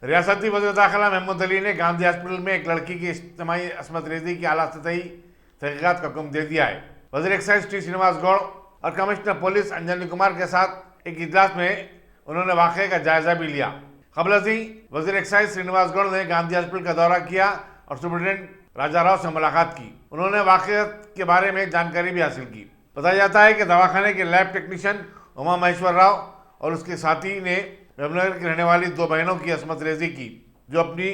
रियासती वज़ीर दाखिला महमूद अली ने गांधी हॉस्पिटल में एक लड़की की इज्तिमाई असमत रेजी की आला सतही तहकीकात का हुक्म दे दिया है। वज़ीर एक्साइज टी श्रीनिवास गौड़ और कमिश्नर पुलिस अंजनी कुमार के साथ एक इजलास में उन्होंने वाक़े का जायजा भी लिया। क़ब्ल अज़ीं वज़ीर एक्साइज श्रीनिवास गौड़ ने गांधी हॉस्पिटल का दौरा किया और सुप्रिटेंडेंट राजा राव से मुलाकात की। उन्होंने वाक़े के बारे में जानकारी भी हासिल की। बताया जाता है कि दवाखाने के लैब टेक्नीशियन उमा महेश्वर राव और उसके साथी ने रमनगर की रहने वाली 2 बहनों की असमत रेजी की, जो अपनी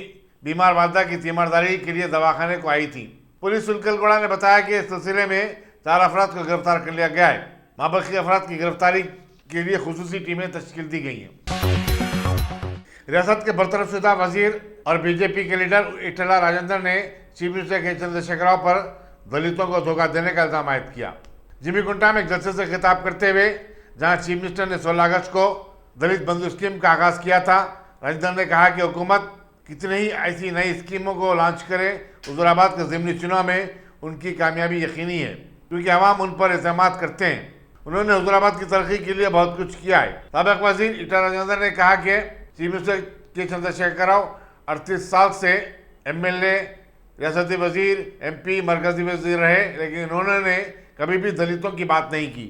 बीमार वालदा की तीमारदारी के लिए दवाखाने को आई थी। पुलिस सुलकलगोड़ा ने बताया कि इस सिलसिले में 4 अफराद को गिरफ्तार कर लिया गया है। माबकी अफराद की गिरफ्तारी के लिए खुसूसी टीमें तश्कील दी गई हैं। रियासत के बरतरफ शुदा वजीर और बीजेपी के लीडर इटला राजेंद्र ने चीफ मिनिस्टर के चंद्रशेखर राव पर दलितों को धोखा देने का इल्जाम आयद किया। जिमीकुंटा में एक जलसे से खिताब करते हुए, जहां चीफ मिनिस्टर ने 16 अगस्त को दलित बंधु स्कीम का आगाज किया था, राजेंद्र ने कहा कि हुकूमत कितनी ही ऐसी नई स्कीमों को लॉन्च करे, हुजूराबाद के ज़िमनी चुनाव में उनकी कामयाबी यकीनी है, क्योंकि अवाम उन पर एतमाद करते हैं। उन्होंने हुजूराबाद की तरक्की के लिए बहुत कुछ किया है। साबिक़ वज़ीर इटला राजेंद्र ने कहा कि चीफ मिनिस्टर के चंद्रशेखर राव 38 साल से MLA, रियासती वजीर, MP, मरकजी वजीर रहे, लेकिन उन्होंने कभी भी दलितों की बात नहीं की।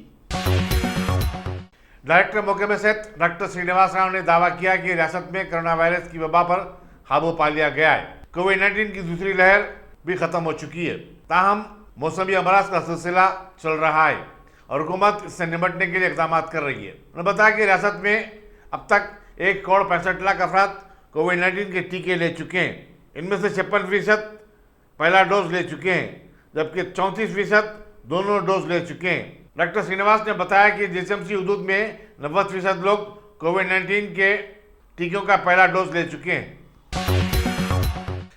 डायरेक्टर महकमे सेहत डॉक्टर श्रीनिवास राव ने दावा किया कि रियासत में कोरोना वायरस की वबा पर काबू पा लिया गया है। कोविड-19 की दूसरी लहर भी खत्म हो चुकी है, ताहम मौसमी अमराज का सिलसिला चल रहा है और हुकूमत इससे निपटने के लिए इकदाम कर रही है। उन्होंने बताया कि रियासत में अब तक 1,65,00,000 अफराद कोविड-19 के टीके ले चुके हैं। इनमें से 56% पहला डोज ले चुके हैं, जबकि 34% दोनों डोज ले चुके हैं। डॉक्टर श्रीनिवास ने बताया कि GCMC हदूद में 90% लोग कोविड-19 के टीकों का पहला डोज ले चुके हैं।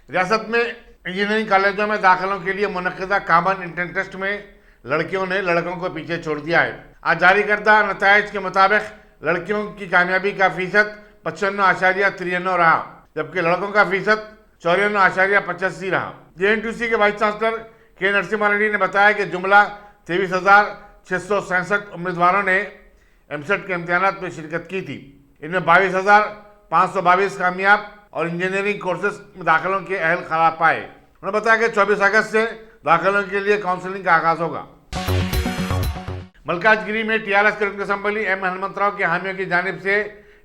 रियासत में इंजीनियरिंग कॉलेजों में दाखिलों के लिए मुनक़िदा कॉमन एंट्रेंस टेस्ट में लड़कियों ने लड़कों को पीछे छोड़ दिया है। आज जारी करदा नताइज के मुताबिक लड़कियों की कामयाबी का फीसद 95.93 रहा, जबकि लड़कों का फीसद 54.85 रहा। JNTUC के वाइस चांसलर के नरसिम्हा रेड्डी ने बताया कि जुमला 23,667 उम्मीदवारों ने MCET के इम्तिहानात में शिरकत की थी। इनमें 22,522 कामयाब और इंजीनियरिंग कोर्सेज में दाखिलों के अहल खराब पाए। उन्होंने बताया कि 24 अगस्त से दाखिलों के लिए काउंसलिंग का आगाज होगा। मलकाजगिरी में TRS के असम्बली M हनुमंतराव के हामियों की जानिब से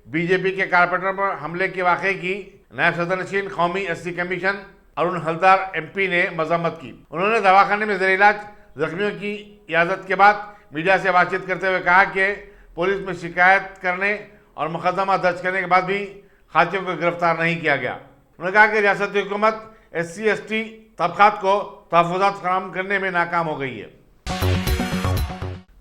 बीजेपी के कारपोरेटर पर हमले के वाक़े की नायब सदर-नशीन कौमी SC commission Arun Haldar MP ने मजम्मत की। उन्होंने दवाखाने में ज़ेर इलाज जख्मियों की इयादत के बाद मीडिया से बातचीत करते हुए कहा कि पुलिस में शिकायत करने और मुकदमा दर्ज करने के बाद भी खातियों को गिरफ्तार नहीं किया गया। उन्होंने कहा कि रियासती हुकूमत SC/ST तबकात को तहफ़्फ़ुज़ात फराहम करने में नाकाम हो गई है।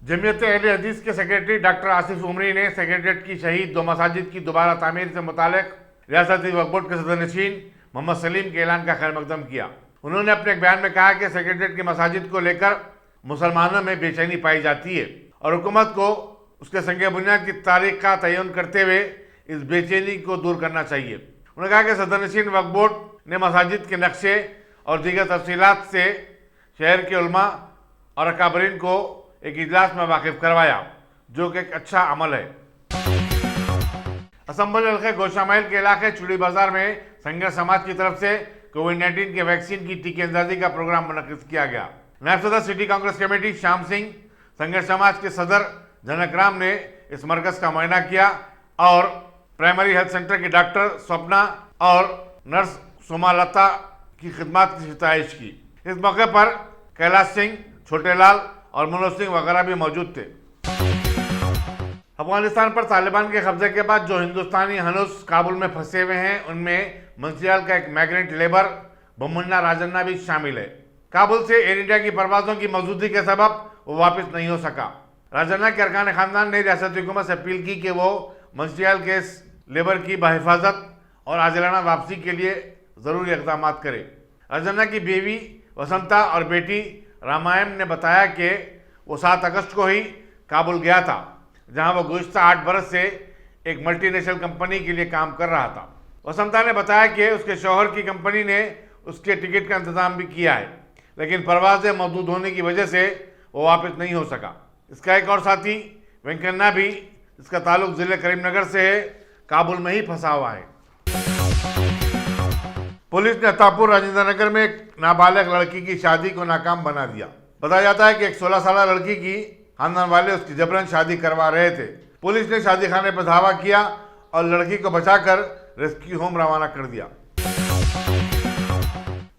जमीयत अहले हदीस के सेक्रेटरी डॉक्टर आसिफ उमरी ने सेक्रेटरीट की शहीद 2 मसाजिद की दोबारा तामीर से मुतालिक रियासती वक्फ बोर्ड के सदर-नशीन मोहम्मद सलीम के ऐलान का खैर मकदम किया। उन्होंने अपने एक बयान में कहा कि सेक्रेटरीट की मसाजिद को लेकर मुसलमानों में बेचैनी पाई जाती है और हुकूमत को उसके संग बुनियाद की तारीख का तयन करते हुए इस बेचैनी को दूर करना चाहिए। उन्होंने कहा कि सदर-नशीन वक्फ बोर्ड ने मसाजिद के नक्शे और दीगर तफसीलात से शहर के उलमा और अकाबरीन को एक इजलास में वाकिफ करवाया, जो कि एक अच्छा अमल है। असम्बल हल्के गोशामाइल के इलाके चुड़ी बाजार में संघर्ष समाज की तरफ से कोविड-19 के वैक्सीन की टीके अंदाजी का प्रोग्राम मुनक़िद किया गया। नायब सदर सिटी कांग्रेस कमेटी श्याम सिंह, संघर्ष समाज के सदर जनक राम ने इस मरकज का मुआयना किया और प्राइमरी हेल्थ सेंटर की डॉक्टर स्वप्ना और नर्स सोमालता की खिदमत की सिताइश की। इस मौके पर कैलाश सिंह, छोटे लाल और मनोज सिंह वगैरह भी मौजूद थे। अफगानिस्तान पर तालिबान के कब्जे के बाद जो हिंदुस्तानी हनूस काबुल में फंसे हुए हैं, उनमें मंचियाल का एक माइग्रेंट लेबर बमुन्ना राजन्ना भी शामिल है। काबुल से एयर इंडिया की परवाजों की मौजूदगी के सबब वो वापस नहीं हो सका। राजन्ना के अरकान खानदान ने रियासती हुकूमत से अपील की कि वो मंचियाल के इस लेबर की बहिफाजत और आजिलाना वापसी के लिए ज़रूरी इक़दाम करे। राजन्ना की बीवी वसंता और बेटी रामायण ने बताया कि वो 7 अगस्त को ही काबुल गया था, जहां वो गुज़िश्ता 8 बरस से एक मल्टीनेशनल कंपनी के लिए काम कर रहा था। वसंता ने बताया कि उसके शौहर की कंपनी ने उसके टिकट का इंतज़ाम भी किया है, लेकिन परवाज़ें मौजूद होने की वजह से वो वापस नहीं हो सका। इसका एक और साथी वेंकन्ना भी, जिसका ताल्लुक ज़िले करीमनगर से है, काबुल में ही फंसा हुआ है। पुलिस ने अतापुर राजेंद्र नगर में एक नाबालिग लड़की की शादी को नाकाम बना दिया। बताया जाता है कि एक 16 साल लड़की की खानदान वाले उसकी जबरन शादी करवा रहे थे। पुलिस ने शादी खाने पर धावा किया और लड़की को बचाकर रेस्क्यू होम रवाना कर दिया।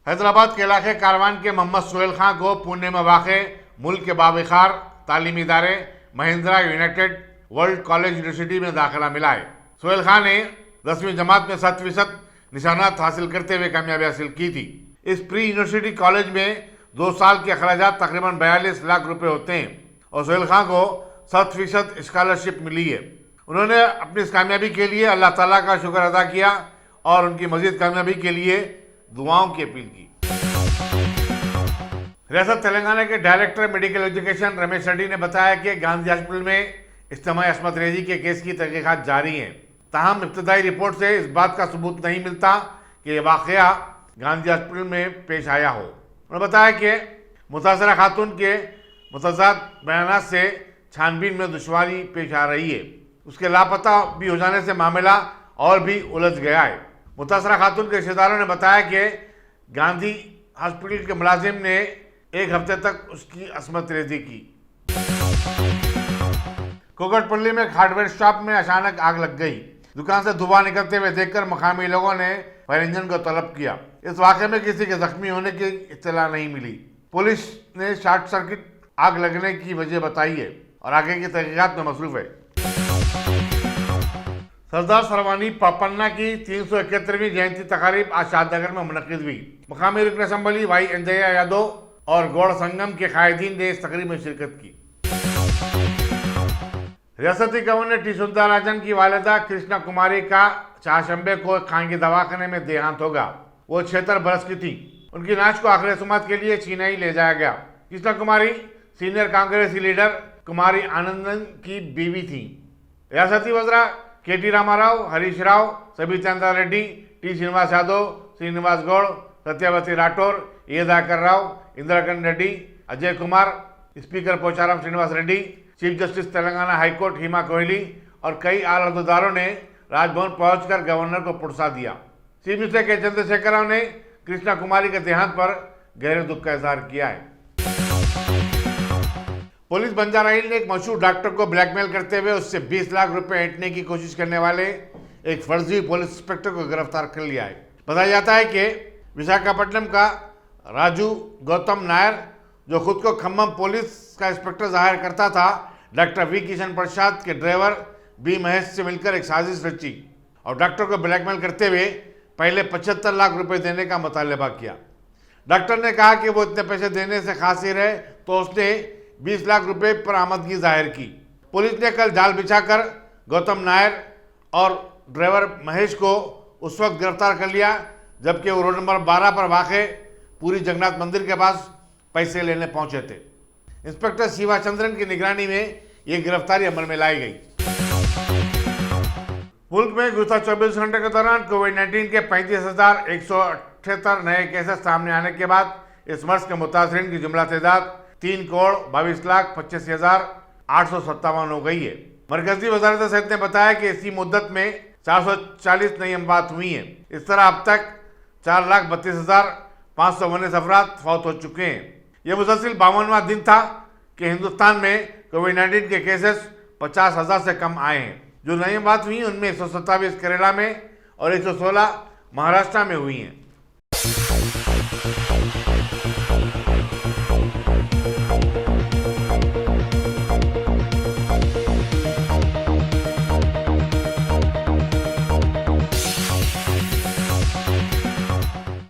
हैदराबाद के इलाके कारवान के मोहम्मद सोहेल खां को पुणे में वाक़े मुल्क के बावखार तालीमी इदारे Mahindra United world college university में दाखिला मिला है। सोहेल खां ने 10वीं जमात में 100% निशानात हासिल करते हुए कामयाबी हासिल की थी। इस प्री यूनिवर्सिटी कॉलेज में 2 साल के अखराजात तकरीबन 42 लाख रुपए होते हैं और सोहेल खां को 100% स्कॉलरशिप मिली है। उन्होंने अपनी इस कामयाबी के लिए अल्लाह ताला का शुक्र अदा किया और उनकी मजीद कामयाबी के लिए दुआओं की अपील की। रियासत तेलंगाना के director medical education Ramesh Reddy ने बताया कि गांधी हॉस्पिटल में इज्तिमाई अस्मत रेजी के केस की तहकीकात जारी हैं। ताहम इब्तदाई रिपोर्ट से इस बात का सबूत नहीं मिलता कि यह वाकया गांधी हॉस्पिटल में पेश आया हो। उन्होंने बताया कि मुतासरा खातून के मुतज़ाद बयानात से छानबीन में दुश्वारी पेश आ रही है। उसके लापता भी हो जाने से मामला और भी उलझ गया है। मुतासरा खातून के रिश्तेदारों ने बताया कि गांधी हॉस्पिटल के मुलाजिम ने 1 हफ्ते तक उसकी अस्मत रेजी की। कुकटपल्ली में एक हार्डवेयर शॉप में अचानक आग लग गई। दुकान से धुआं निकलते हुए देखकर मकामी लोगों ने फायर इंजन को तलब किया। इस वाक़े में किसी के जख्मी होने की इत्तला नहीं मिली। पुलिस ने शॉर्ट सर्किट आग लगने की वजह बताई है और आगे की तहकीकात में मसरूफ है। सरदार सरवानी पापन्ना की 371वीं जयंती तकारीब आज शादनगर में मुनक्किद हुई। मकामी रुकन असम्बली भाई अंजया यादव और गौड़ संगम के कायदीन ने इस तकरीब में शिरकत की। रियासती गवर्नर टी सुंदरराजन की वालिदा कृष्णा कुमारी का चारशंबे को खानगी दवाखाने में देहांत होगा। वो 76 बरस की थी। उनकी नाश को आखिरी सुमात के लिए चेन्नई ले जाया गया। कृष्णा कुमारी सीनियर कांग्रेसी लीडर कुमारी आनंदन की बीवी थी। रियासती वज़रा KT. Rama Rao, Harish Rao, Sabitha Reddy, T. Srinivas Yadav, Srinivas Goud, Satyavathi Rathod, A. Dayakar Rao, Indrakaran Reddy, Ajay Kumar, speaker Pocharam Srinivas Reddy, chief justice Telangana high court Hima Kohli और कई आला अहदेदारों ने राजभवन पहुंचकर गवर्नर को पुरसा दिया। चीफ मिनिस्टर के चंद्रशेखर राव ने कृष्णा कुमारी के देहांत पर गहरे दुख का इजहार किया है। पुलिस बंजारा हिल ने एक मशहूर डॉक्टर को ब्लैकमेल करते हुए उससे 20 लाख रुपए ऐंठने की कोशिश करने वाले एक फर्जी पुलिस इंस्पेक्टर को गिरफ्तार कर लिया है। बताया जाता है कि विशाखापट्टनम का राजू गौतम नायर, जो खुद को खम्मम पुलिस का इंस्पेक्टर जाहिर करता था, डॉक्टर वी किशन प्रसाद के ड्राइवर बी महेश से मिलकर एक साजिश रची और डॉक्टर को ब्लैकमेल करते हुए पहले 75 लाख रुपए देने का मुतालबा किया। डॉक्टर ने कहा कि वो इतने पैसे देने से खासिर है तो उसने 20 लाख रुपए पर आमदगी जाहिर की। पुलिस ने कल जाल बिछाकर गौतम नायर और ड्राइवर महेश को उस वक्त गिरफ्तार कर लिया जबकि वो रोड नंबर 12 पर वाक़े पूरी जगन्नाथ मंदिर के पास पैसे लेने पहुंचे थे। इंस्पेक्टर शिवा चंद्रन की निगरानी में ये गिरफ्तारी अमल में लाई गई। मुल्क में गुज़श्ता 24 घंटे के दौरान कोविड-19 के 35,178 नए केसेस सामने आने के बाद इस मर्ज के मुतासरीन की जुमला तादाद 3,22,25,857 हो गई है। मरकजी वजारत सेहत ने बताया कि इसी मुद्दत में 440 नई अमवात हुई हैं। इस तरह अब तक 4,32,519 अफराद फौत हो चुके हैं। यह मुसलसिल 52वां दिन था कि हिंदुस्तान में कोविड-19 के केसेस 50,000 से कम आए हैं। जो नई अमवात हुई उनमें 127 केरला में और 116 महाराष्ट्र में हुई हैं।